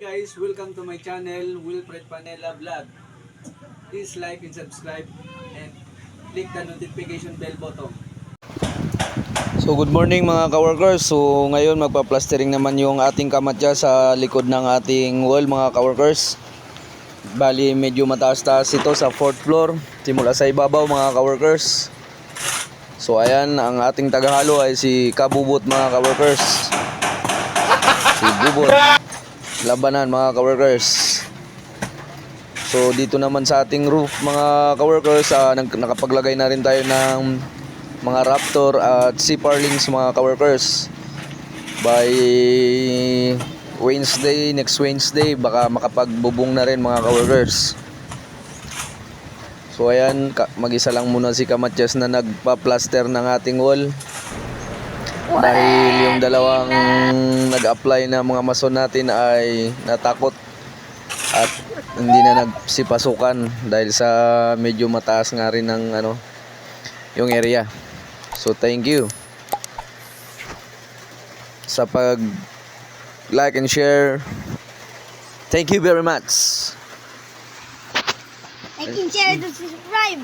Guys, welcome to my channel, Wilfred Panela Vlog. Please like and subscribe and click the notification bell button. So good morning mga ka-workers. So ngayon magpa-plastering naman yung ating kamatya sa likod ng ating wall mga ka-workers. Bali medyo mataas-taas ito sa 4th floor simula sa ibabaw mga ka-workers. So ayan, ang ating tagahalo ay si Kabubot mga ka-workers. Si Bubot labanan mga ka-workers. So dito naman sa ating roof mga ka-workers, nakapaglagay na rin tayo ng mga Raptor at Seaparlings mga ka-workers. By Wednesday, next Wednesday, baka makapagbubong na rin mga ka-workers. So ayan, mag-isa lang muna si Kamatyas na nagpa-plaster ng ating wall. Dahil yung dalawang nag-apply na mga mason natin ay natakot at hindi na nagsipasukan dahil sa medyo mataas nga rin ng yung area. So thank you sa pag like and share. Thank you very much. Like and share and subscribe.